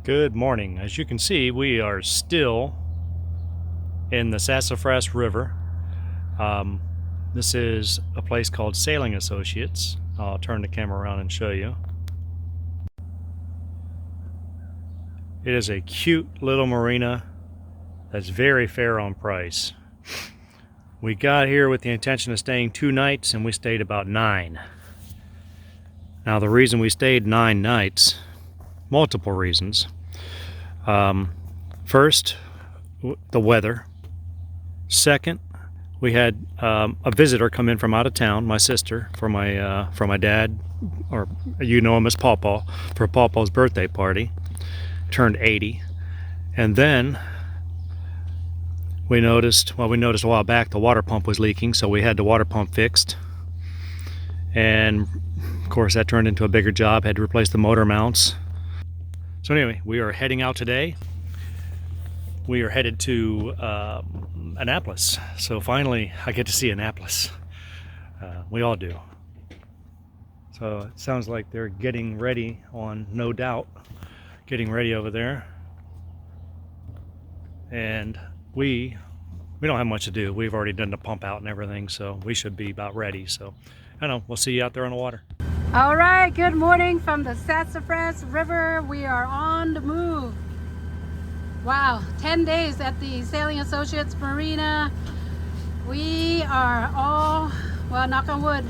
Good morning. As you can see, we are still in the Sassafras River. This is a place called Sailing Associates. I'll turn the camera around and show you. It is a cute little marina that's very fair on price. We got here with the intention of staying 2 nights and we stayed about 9. Now the reason we stayed 9 nights, multiple reasons. First, the weather. Second, we had a visitor come in from out of town, my sister, for my dad, or you know him as Pawpaw, for Pawpaw's birthday party. Turned 80. And then we noticed a while back the water pump was leaking, so we had the water pump fixed. And of course that turned into a bigger job, had to replace the motor mounts. So anyway, we are heading out today. We are headed to Annapolis. So finally, I get to see Annapolis. We all do. So it sounds like they're getting ready on No Doubt. Getting ready over there. And we don't have much to do. We've already done the pump out and everything, so we should be about ready. So I don't know, we'll see you out there on the water. All right, good morning from the Sassafras River. We are on the move. Wow, 10 days at the Sailing Associates Marina. We are all, well, knock on wood,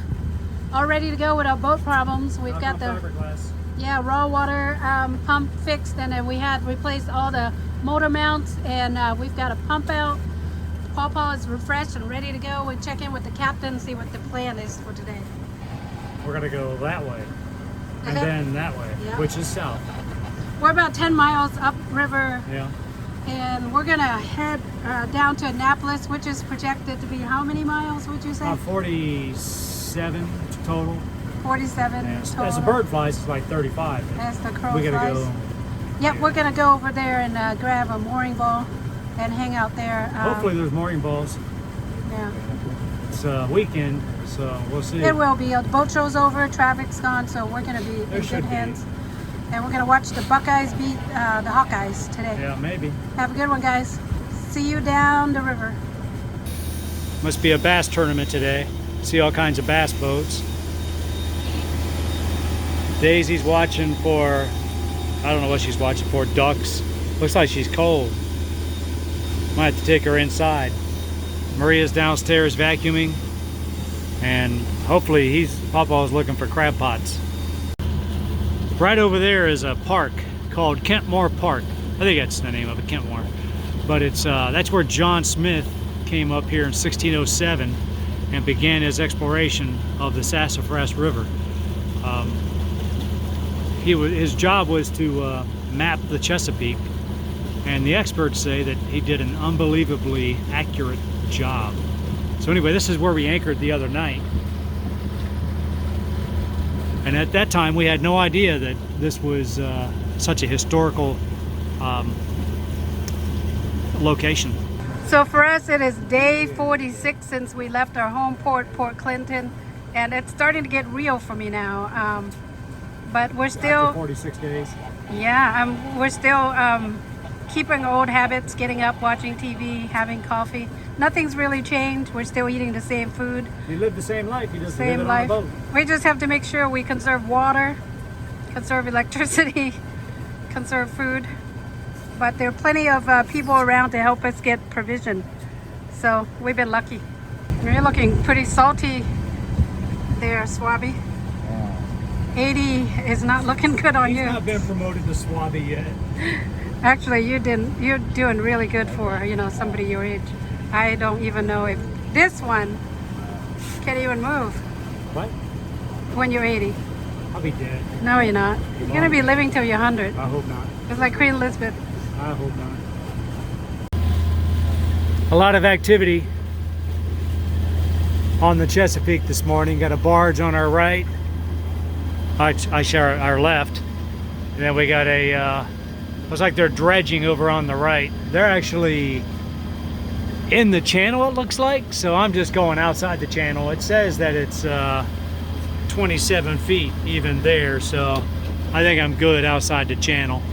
all ready to go with our boat problems. We've got the raw water pump fixed, and then we had replaced all the motor mounts, and we've got a pump out. Pawpaw is refreshed and ready to go. We check in with the captain, see what the plan is for today. We're gonna go that way, and then that way, which is south. We're about 10 miles upriver, and we're gonna head down to Annapolis, which is projected to be how many miles, would you say? 47 total. 47 total. As the bird flies, it's like 35. As the crow we gotta flies. go. Yep, we're gonna go over there and grab a mooring ball and hang out there. Hopefully there's mooring balls. Yeah. It's a weekend, so we'll see. It will be. The boat show's over, traffic's gone, so we're going to be in good hands. And we're going to watch the Buckeyes beat the Hawkeyes today. Yeah, maybe. Have a good one, guys. See you down the river. Must be a bass tournament today. See all kinds of bass boats. Daisy's watching for, I don't know what she's watching for, ducks. Looks like she's cold. Might have to take her inside. Maria's downstairs vacuuming, and hopefully Pawpaw's looking for crab pots. Right over there is a park called Kentmore Park. I think that's the name of it, Kentmore. But it's that's where John Smith came up here in 1607 and began his exploration of the Sassafras River. His job was to map the Chesapeake, and the experts say that he did an unbelievably accurate job. So anyway, this is where we anchored the other night. And at that time, we had no idea that this was such a historical location. So for us, it is day 46 since we left our home port, Port Clinton, and it's starting to get real for me now. But we're still... After 46 days? Yeah, we're still keeping old habits, getting up, watching TV, having coffee. Nothing's really changed. We're still eating the same food. You live the same life. You just live it on a boat. We just have to make sure we conserve water, conserve electricity, conserve food. But there are plenty of people around to help us get provision. So we've been lucky. You're looking pretty salty there, Swabby. 80 is not looking good on you. He's not been promoted to Swabby yet. Actually, you're doing really good for somebody your age. I don't even know if this one can even move. What? When you're 80. I'll be dead. No, you're not. You're gonna be living till you're 100. I hope not. It's like Queen Elizabeth. I hope not. A lot of activity on the Chesapeake this morning. Got a barge on our right. I share our left. And then we got a looks like they're dredging over on the right. They're actually in the channel, it looks like, so I'm just going outside the channel. It says that it's 27 feet even there, so I think I'm good outside the channel.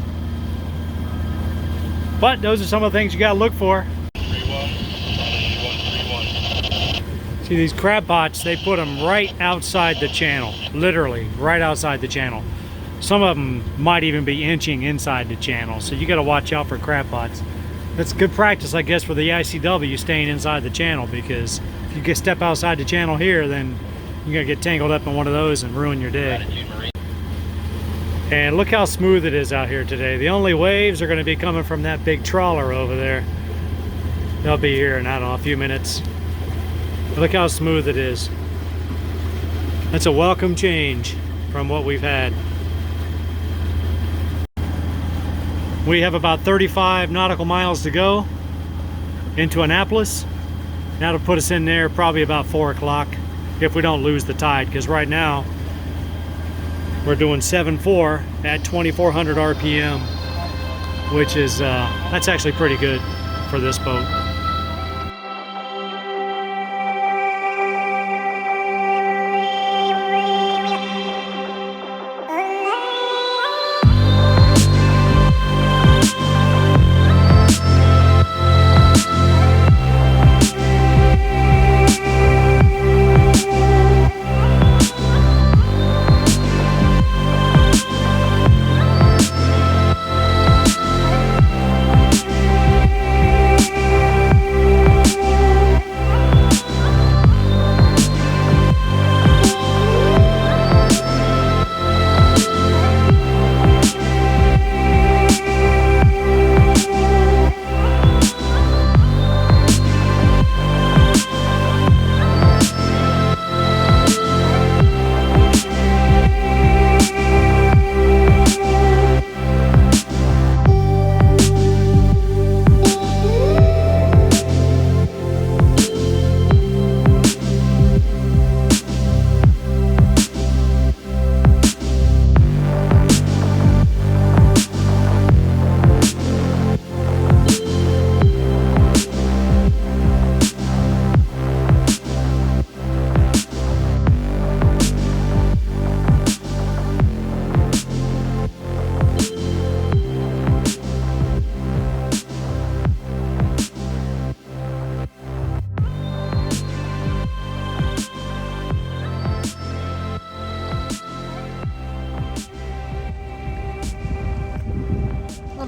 But those are some of the things you gotta look for. 31. See these crab pots, they put them right outside the channel, literally right outside the channel. Some of them might even be inching inside the channel, so you gotta watch out for crab pots. That's good practice, I guess, for the ICW staying inside the channel, because if you step outside the channel here, then you're gonna get tangled up in one of those and ruin your day. And look how smooth it is out here today. The only waves are gonna be coming from that big trawler over there. They'll be here in, I don't know, a few minutes. Look how smooth it is. That's a welcome change from what we've had. We have about 35 nautical miles to go into Annapolis. That'll put us in there probably about 4 o'clock if we don't lose the tide, because right now we're doing 7.4 at 2,400 RPM, which is, that's actually pretty good for this boat.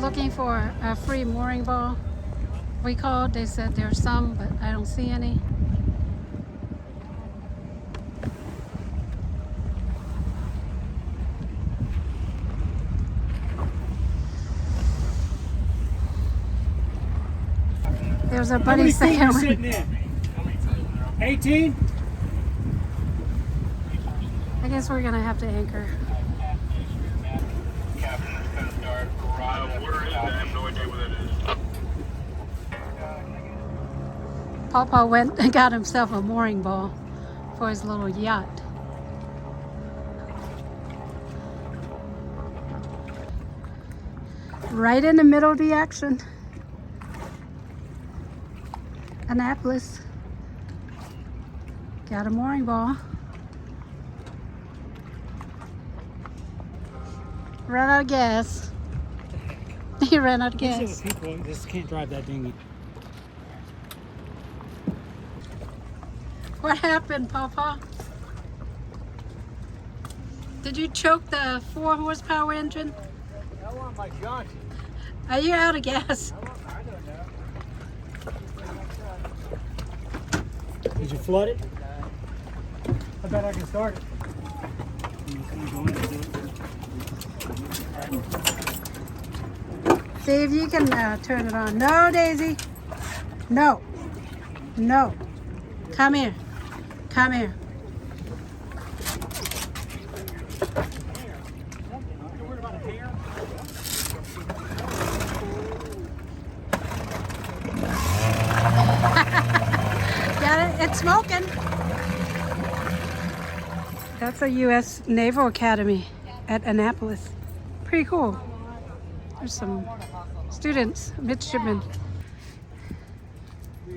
Looking for a free mooring ball. We called, they said there's some, but I don't see any. There's our buddy saying 18? I guess we're gonna have to anchor. Where is that? I have no idea what that is. Papa went and got himself a mooring ball for his little yacht. Right in the middle of the action. Annapolis. Got a mooring ball. Ran out of gas. He ran out of gas. People just can't drive that dinghy. What happened, Papa? Did you choke the 4 horsepower engine? I want my junk. Are you out of gas? I don't know. Did you flood it? I bet I can start it. See if you can turn it on. No, Daisy. No. No. Come here. Come here. Got it? It's smoking. That's a U.S. Naval Academy at Annapolis. Pretty cool. There's some students, midshipmen.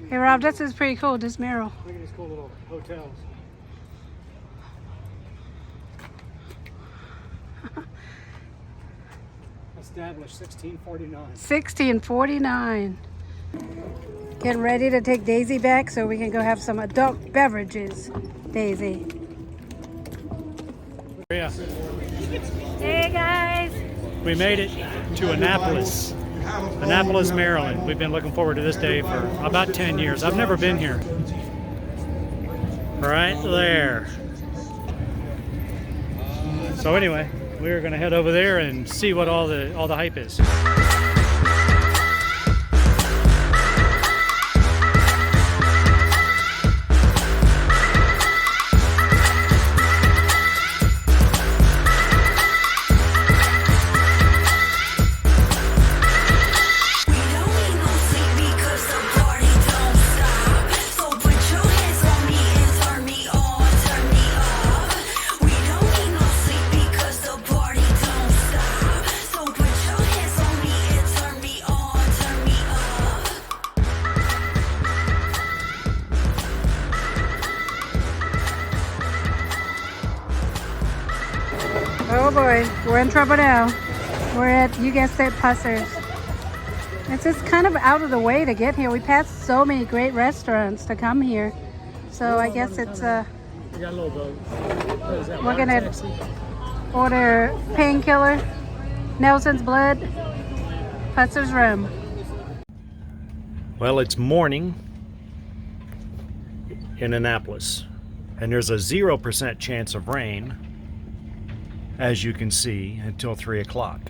Hey Rob, this is pretty cool, this mural. Look at these cool little hotels. That's established 1649. 1649. Getting ready to take Daisy back so we can go have some adult beverages. Daisy. Yeah, Hey guys. we made it to Annapolis, Maryland. We've been looking forward to this day for about 10 years. I've never been here. Right there. So anyway, we're gonna head over there and see what all the hype is. Oh boy, we're in trouble now. We're at, you guessed it, Pussers. It's just kind of out of the way to get here. We passed so many great restaurants to come here. So I guess it's, We got a little boat. What is that, we're gonna order Painkiller, Nelson's Blood, Putzer's Rum. Well, it's morning in Annapolis, and there's a 0% chance of rain, as you can see, until 3 o'clock.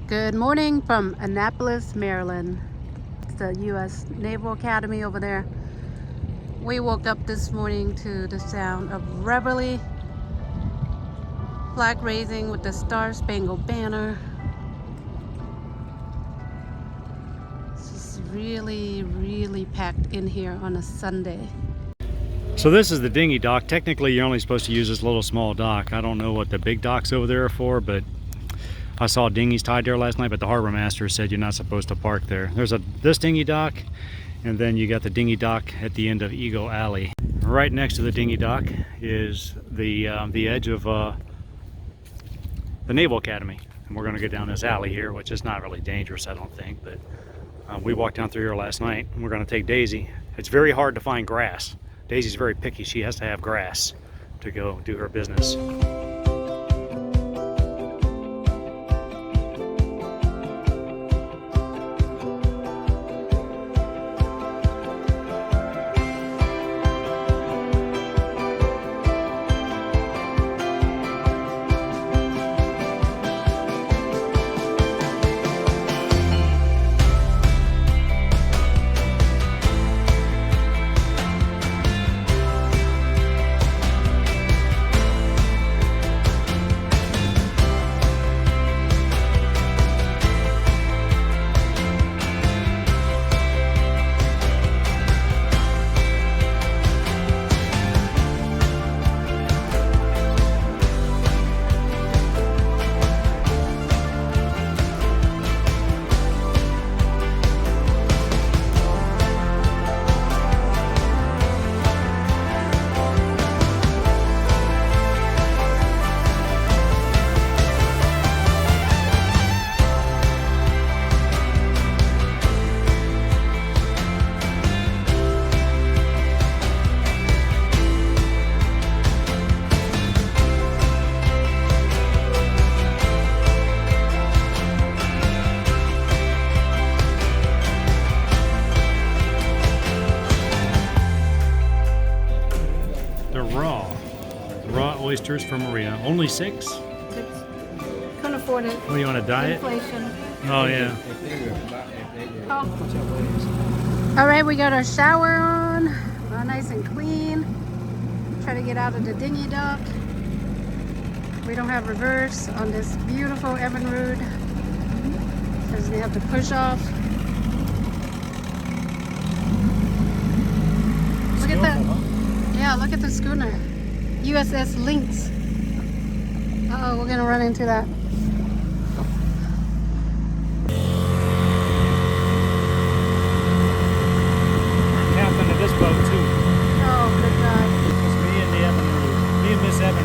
Good morning from Annapolis, Maryland. It's the U.S. Naval Academy over there. We woke up this morning to the sound of reveille, flag raising with the Star Spangled Banner. It's just really, really packed in here on a Sunday. So this is the dinghy dock. Technically, you're only supposed to use this little small dock. I don't know what the big docks over there are for, but I saw dinghies tied there last night, but the harbor master said you're not supposed to park there. There's this dinghy dock, and then you got the dinghy dock at the end of Eagle Alley. Right next to the dinghy dock is the edge of the Naval Academy. And we're gonna go down this alley here, which is not really dangerous, I don't think, but we walked down through here last night, and we're gonna take Daisy. It's very hard to find grass. Daisy's very picky. She has to have grass to go do her business. Oysters from Maria. Only 6? Couldn't afford it. What, you on a diet? Inflation. Oh, yeah. All right, we got our shower on, all nice and clean. Try to get out of the dinghy dock. We don't have reverse on this beautiful Evinrude, because we have to push off. Look at that. Yeah, look at the schooner. USS Lynx. Uh-oh, we're gonna run into that. Miss Evan.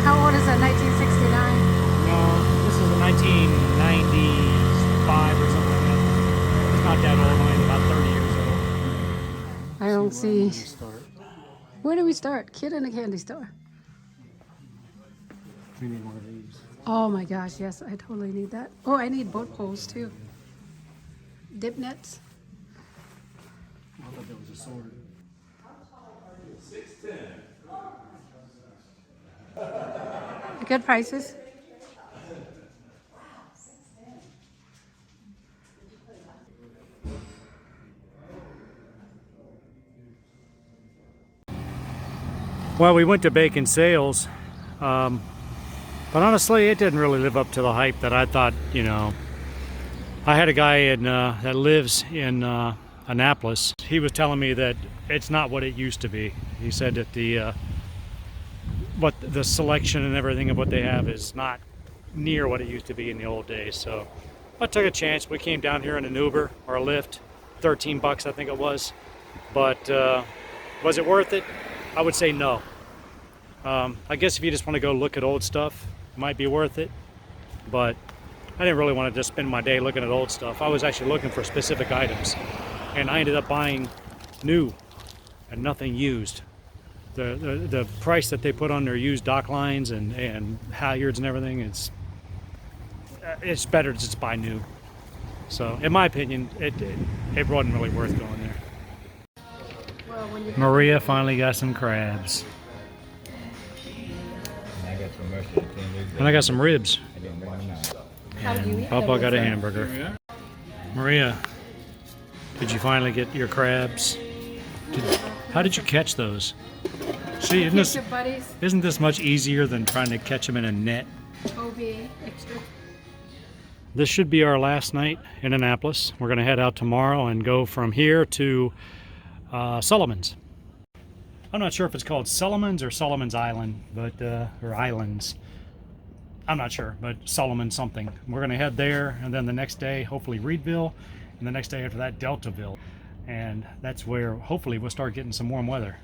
How old is that? 1969? No, this is a 1995 or something like that. It's not that old, only about 30 years old. I don't see. Start. Where do we start? Kid in a candy store. We need one of these. Oh my gosh, yes, I totally need that. Oh, I need boat poles too. Dip nets. I thought there was a sword. Good prices. Well, we went to Bacon Sales, but honestly, it didn't really live up to the hype that I thought. I had a guy that lives in Annapolis. He was telling me that it's not what it used to be. He said that the selection and everything of what they have is not near what it used to be in the old days. So I took a chance. We came down here in an Uber or a Lyft, 13 bucks I think it was. But was it worth it? I would say no. I guess if you just want to go look at old stuff, it might be worth it. But I didn't really want to just spend my day looking at old stuff. I was actually looking for specific items. And I ended up buying new and nothing used. The price that they put on their used dock lines and halyards and everything, it's better to just buy new. So in my opinion, it wasn't really worth going there. Well, when you Maria finally got some crabs. I got some mushrooms. And I got some ribs. I didn't bring them out. how do you eat Papa them? got a hamburger. Maria, did you finally get your crabs? How did you catch those? See, Kiss your buddies. isn't this much easier than trying to catch them in a net? OB extra. This should be our last night in Annapolis. We're going to head out tomorrow and go from here to Solomon's. I'm not sure if it's called Solomon's or Solomon's Island, but or Islands. I'm not sure, but Solomon something. We're going to head there, and then the next day, hopefully Reedville, and the next day after that, Deltaville. And that's where hopefully we'll start getting some warm weather.